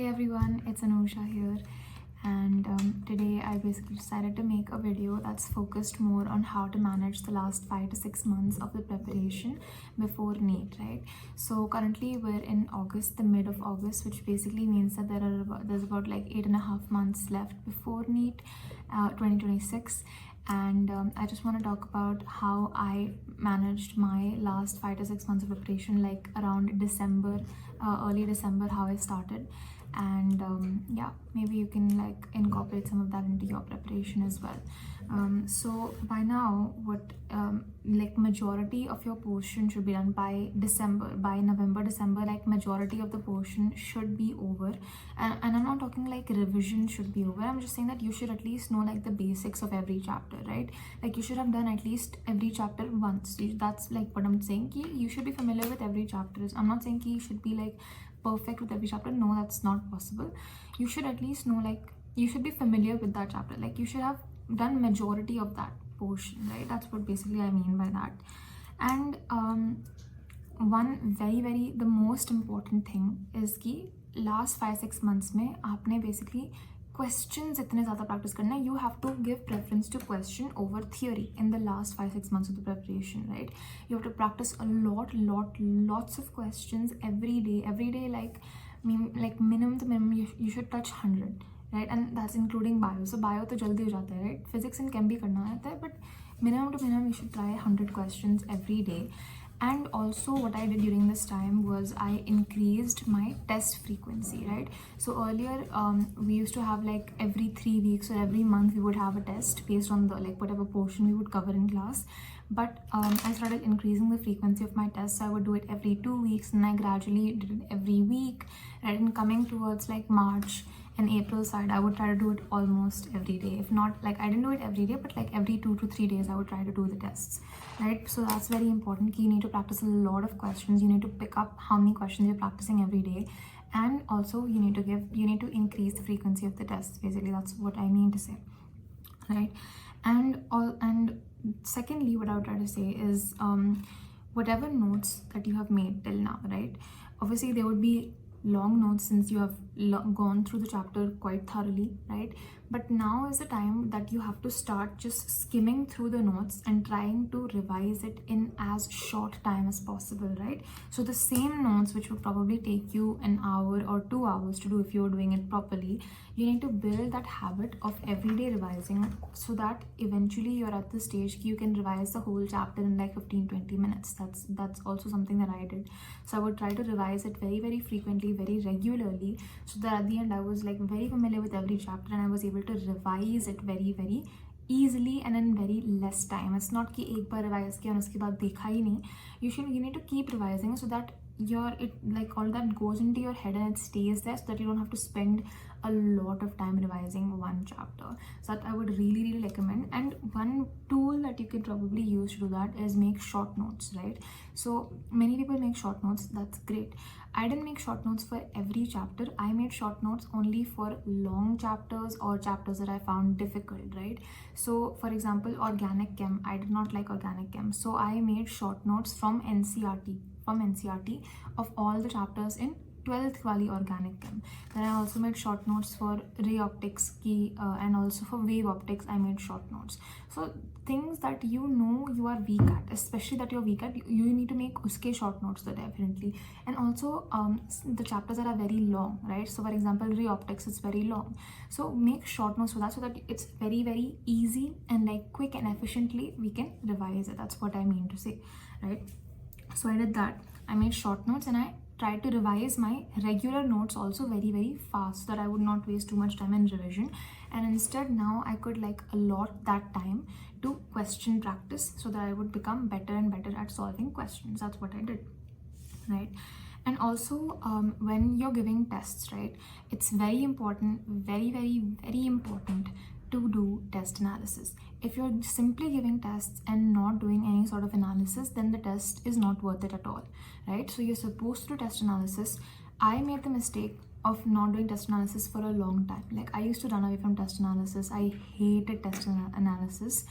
Hey everyone, it's Anusha here, and today I basically decided to make a video that's focused more on how to manage the last 5 to 6 months of the preparation before NEET, right? So currently we're in August, the mid of August, which basically means that there's about like 8.5 months left before NEET 2026. And I just want to talk about how I managed my last 5 to 6 months of preparation, like around December, early December, how I started. And yeah, maybe you can like incorporate some of that into your preparation as well. So by now, what like majority of your portion should be done by December. By November, December, like majority of the portion should be over. And I'm not talking like revision should be over. I'm just saying that you should at least know like the basics of every chapter, right? Like you should have done at least every chapter once. That's like what I'm saying. You should be familiar with every chapter. I'm not saying you should be like perfect with every chapter. No, that's not possible. You should at least know, like, you should be familiar with that chapter. Like you should have done majority of that portion, right? That's what basically I mean by that. And one very the most important thing is कि last 5-6 months में आपने basically questions इतने ज़्यादा practice करना है. You have to give preference to question over theory in the last 5-6 months of the preparation, right? You have to practice a lots of questions every day, like minimum to minimum you should touch 100, right? And that's including bio. So bio तो जल्दी हो जाता है, right? Physics and chem भी करना रहता है, but minimum to minimum you should try 100 questions every day. And also what I did during this time was I increased my test frequency, right? So earlier we used to have like every 3 weeks or every month we would have a test based on the like whatever portion we would cover in class. But I started increasing the frequency of my tests. So I would do it every 2 weeks, and I gradually did it every week, right? And coming towards like March and April side, I would try to do it almost every day. If not, like I didn't do it every day, but like every 2 to 3 days I would try to do the tests, right? So that's very important. You need to practice a lot of questions. You need to pick up how many questions you're practicing every day, and also you need to increase the frequency of the tests. Basically, that's what I mean to say, right? And secondly, what I would try to say is whatever notes that you have made till now, right? Obviously there would be long notes since you have gone through the chapter quite thoroughly, right? But now is the time that you have to start just skimming through the notes and trying to revise it in as short time as possible, right? So the same notes which would probably take you an hour or 2 hours to do if you're doing it properly, you need to build that habit of everyday revising so that eventually you're at the stage you can revise the whole chapter in like 15-20 minutes. That's also something that I did. So I would try to revise it very frequently, very regularly, so that at the end I was like very familiar with every chapter and I was able to revise it very easily and in very less time. It's not कि एक बार revise किया और उसके बाद देखा ही नहीं. You need to keep revising so that like all that goes into your head and it stays there, so that you don't have to spend a lot of time revising one chapter. So that I would really recommend. And one tool that you can probably use to do that is make short notes, right? So many people make short notes. That's great. I didn't make short notes for every chapter. I made short notes only for long chapters or chapters that I found difficult, right? So for example, organic chem, I did not like organic chem, so I made short notes from NCERT of all the chapters in 12th wali organic chem. Then I also made short notes for ray optics ki, and also for wave optics I made short notes. So things that you know you are weak at, especially that you're weak at, you need to make uske short notes though, definitely. And also the chapters that are very long, right? So for example, ray optics is very long, so make short notes for that, so that it's very easy and like quick and efficiently we can revise it. That's what I mean to say, right? So I did that. I made short notes and I tried to revise my regular notes also very fast, so that I would not waste too much time in revision. And instead now I could like allot that time to question practice, so that I would become better and better at solving questions. That's what I did, right? And also when you're giving tests, right, it's very important, very important to do test analysis. If you're simply giving tests and not doing any sort of analysis, then the test is not worth it at all, right? So you're supposed to do test analysis. I made the mistake of not doing test analysis for a long time. Like I used to run away from test analysis. I hated test analysis.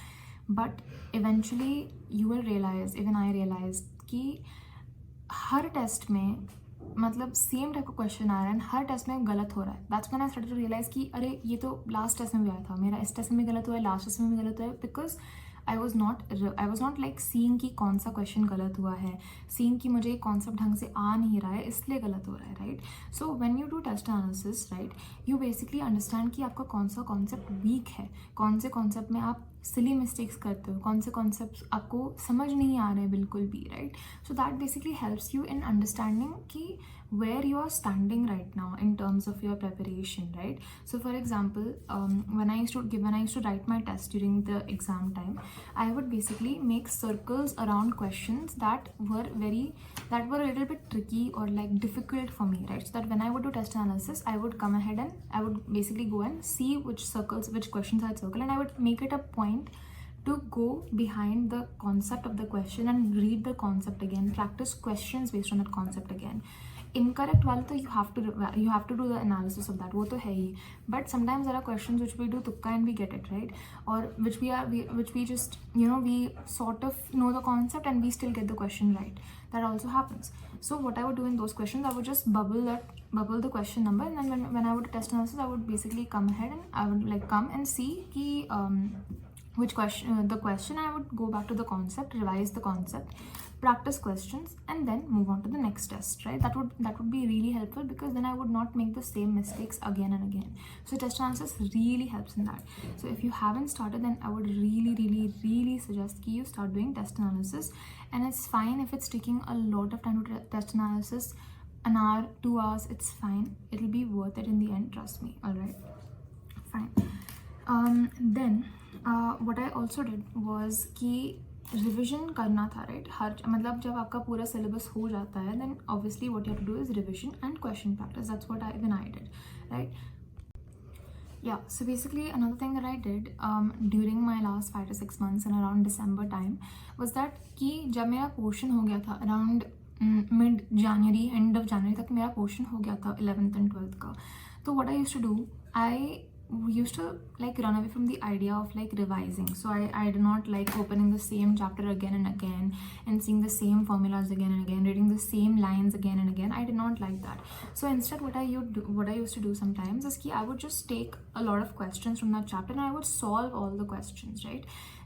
But eventually you will realize, even I realized कि हर test में मतलब same type का question आ रहा है and her test में गलत हो रहा है, that's when I started to realize कि अरे ये तो लास्ट टेस्ट में भी आया था, मेरा इस टेस्ट में भी गलत हुआ है, लास्ट टेस्ट में भी गलत हुआ है, because I was not like seeing कि कौन सा क्वेश्चन गलत हुआ है, सीइंग कि मुझे कॉन्सेप्ट ढंग से आ नहीं रहा है इसलिए गलत हो रहा है, right. So when you do test analysis, right, you basically understand कि आपका कौन सा कॉन्सेप्ट वीक है, कौन से कॉन्सेप्ट में आप सिली मिस्टेक्स करते हो, कौन से कॉन्सेप्ट आपको समझ नहीं आ रहे बिल्कुल भी, right. So that basically helps you in understanding कि where you are standing right now in terms of your preparation, right. So for example, when I used to write my test during the exam time, I would basically make circles around questions that were a little bit tricky or like difficult for me, right. So that when I would do test analysis, I would come ahead and I would basically go and see which questions I had circled, and I would make it a point to go behind the concept of the question and read the concept again, practice questions based on that concept again. Incorrect वाले तो you have to do the analysis of that, वो तो है ही, but sometimes there are questions which we do tukka and we get it right, or which we just we sort of know the concept and we still get the question right. That also happens. So what I would do in those questions, I would just bubble the question number, and then when I would test analysis, I would basically come ahead and I would like come and see ki which question the question, I would go back to the concept, revise the concept, practice questions, and then move on to the next test, right. That would be really helpful, because then I would not make the same mistakes again and again. So test analysis really helps in that. So if you haven't started, then I would really suggest you start doing test analysis. And it's fine if it's taking a lot of time to test analysis, an hour, 2 hours, it's fine, it'll be worth it in the end, trust me. All right, fine. Then what I also did was कि revision करना था, right. मतलब जब आपका पूरा syllabus हो जाता है, then obviously what you have to do is revision and question practice. That's what I did, right. Yeah, so basically another thing that I did during my last 5 to 6 months and around December time was that कि जब मेरा portion हो गया था around mid January, end of January तक मेरा portion हो गया था 11th and 12th का. तो what I used to do, I used to like run away from the idea of like revising. So I did not like opening the same chapter again and again and seeing the same formulas again and again, reading the same lines again and again. I did not like that. So instead what I used to do sometimes is I would just take a lot of questions from that chapter and I would solve all the questions, right.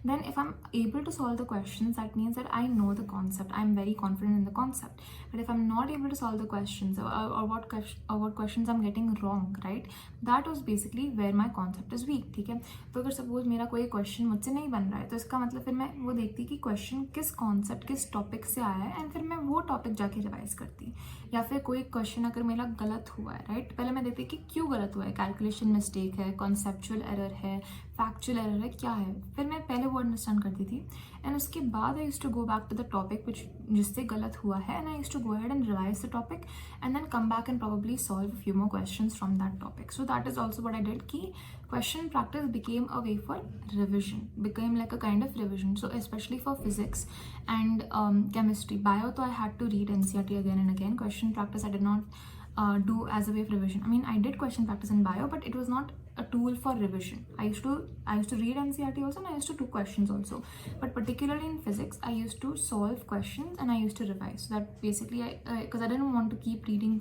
Then if I'm able to solve the questions, that means that I know the concept, I'm very confident in the concept. But if I'm not able to solve the questions or what questions I'm getting wrong, right, that was basically where my concept is weak. ठीक है. तो अगर suppose मेरा कोई question मुझसे नहीं बन रहा है, तो इसका मतलब फिर मैं वो देखती कि क्वेश्चन किस कॉन्सेप्ट, किस टॉपिक से आया है, एंड फिर मैं वो टॉपिक जाके रिवाइज करती. या फिर कोई क्वेश्चन अगर मेरा गलत हुआ है, राइट, पहले मैं देखती कि क्यों गलत हुआ है, कैलकुलेशन मिस्टेक है, कॉन्सेप्चुअल एरर है, फैक्चुअल एरर है, क्या है, फिर मैं पहले वो अंडरस्टैंड करती थी. एंड उसके बाद I used to go back to the topic जिससे गलत हुआ है, and I used to go ahead and revise the topic and then come back and probably solve a few more questions from that topic. So that is also what I did. Key question practice became a way for revision, became like a kind of revision. So especially for physics and chemistry. Bio, though I had to read NCERT again and again. Question practice I did not do as a way of revision. I mean, I did question practice in bio, but it was not a tool for revision. I used to read NCERT also, and I used to do questions also. But particularly in physics, I used to solve questions and I used to revise. So that basically, because I didn't want to keep reading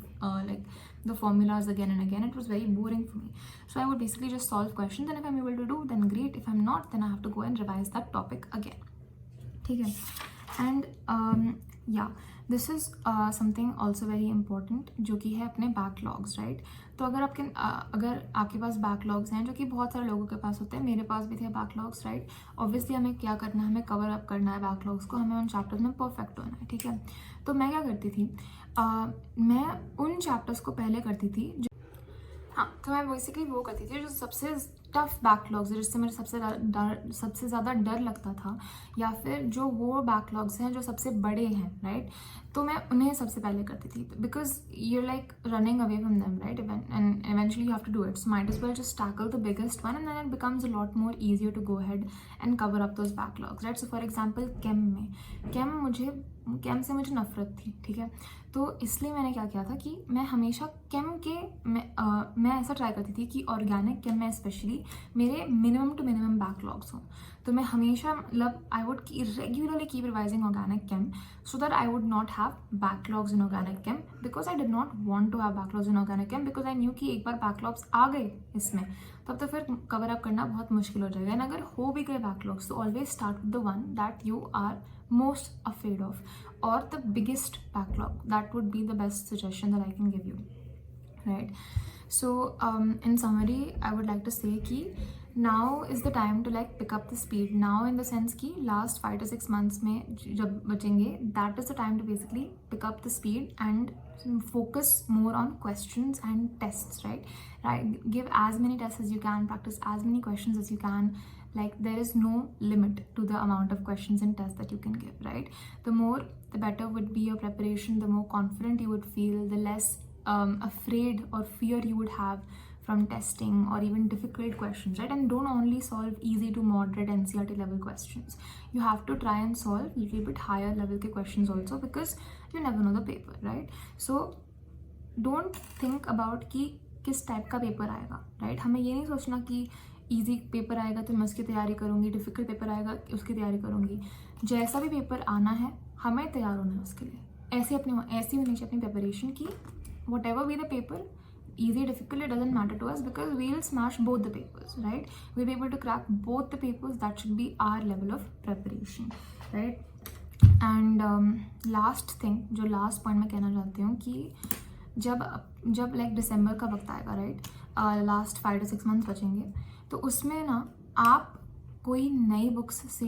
like the formulas again and again. It was very boring for me. So I would basically just solve questions, and if I'm able to do, then great. If I'm not, then I have to go and revise that topic again. Okay. And yeah, this is something also very important, जो कि है अपने backlogs, right. तो अगर आपके पास backlogs हैं, जो कि बहुत सारे लोगों के पास होते हैं, मेरे पास भी थे बैकलॉग्स, राइट. ऑब्वियसली हमें क्या करना है, हमें कवर अप करना है बैकलॉग्स को, हमें उन चैप्टर्स में परफेक्ट होना है, ठीक है. तो मैं क्या करती थी, मैं उन चैप्टर्स को पहले करती थी हाँ, तो मैं बेसिकली वो करती थी जो सबसे टफ बैकलॉग्स है, जिससे मुझे सबसे ज़्यादा डर लगता था, या फिर जो वो बैकलॉग्स हैं जो सबसे बड़े हैं, राइट. तो मैं उन्हें सबसे पहले करती थी, because you like running away from them, right, and eventually you have to do it. So might as well just tackle the biggest one, and then it becomes a lot more easier to go ahead and cover up those backlogs, right. So for example, केम से मुझे नफरत थी, ठीक है. तो इसलिए मैंने क्या किया था कि मैं हमेशा केम के मैं ऐसा ट्राई करती थी कि ऑर्गेनिक केम में स्पेशली मेरे मिनिमम टू मिनिमम बैकलॉग्स हों. तो मैं हमेशा मतलब I would regularly keep revising organic came, so that I would not have backlogs in organic chem because I did not want to have backlogs in organic chem because I knew कि एक बार backlogs आ गए इसमें तब तो फिर cover up करना बहुत मुश्किल हो जाएगा. And अगर हो भी गए backlogs तो always start with the one that you are most afraid of or the biggest backlog. That would be the best suggestion that I can give you, right? So in summary, I would like to say कि now is the time to like pick up the speed. Now in the sense कि last 5 to 6 months में जब बचेंगे, that is the time to basically pick up the speed and focus more on questions and tests, right? Give as many tests as you can, practice as many questions as you can. Like there is no limit to the amount of questions and tests that you can give, right? The more, the better would be your preparation, the more confident you would feel, the less afraid or fear you would have from testing or even difficult questions, right? And don't only solve easy to moderate NCERT level questions. You have to try and solve a little bit higher level के questions also because you never know the paper, right? So don't think about कि किस type का paper आएगा, right? हमें ये नहीं सोचना कि ईजी पेपर आएगा तो मैं उसकी तैयारी करूँगी, डिफिकल्ट पेपर आएगा उसकी तैयारी करूँगी. जैसा भी पेपर आना है हमें तैयार होना है उसके लिए. ऐसी होनी चाहिए अपनी प्रिपरेशन की whatever be the paper, easy, difficult, it doesn't matter to us because we'll smash both the papers, right? We'll be able to crack both the papers. That should be our level of preparation, right? And last thing, जो last point मैं कहना चाहती हूँ कि जब like December का वक्त आएगा, right? Last 5 to 6 months बचेंगे तो उसमें ना आप कोई नई बुक्स से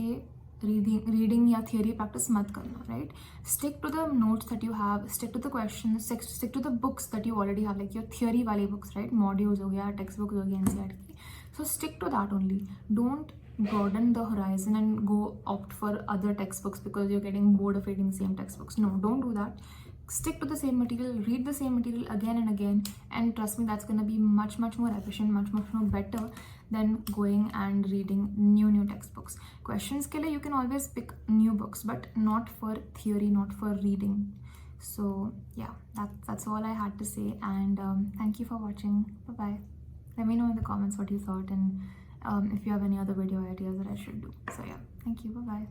रीडिंग या थियोरी प्रैक्टिस मत करना, right? Stick to the notes that you have, stick to the question, stick to the books that you already have, like your theory वाली बुक्स, राइट? मॉड्यूल्स हो गया, टेक्स्ट बुक्स हो गया NCERT की. So stick to that only. Don't broaden the horizon and go opt for other textbooks because you're getting bored of reading the same textbooks. No, don't do that. Stick to the same material, read the same material again and again, and trust me, that's going to be much more efficient, much more better than going and reading new textbooks. Questions ke liye you can always pick new books, but not for theory, not for reading. So yeah, that's all I had to say, and thank you for watching. Bye bye. Let me know in the comments what you thought, and if you have any other video ideas that I should do. So yeah, thank you. Bye bye.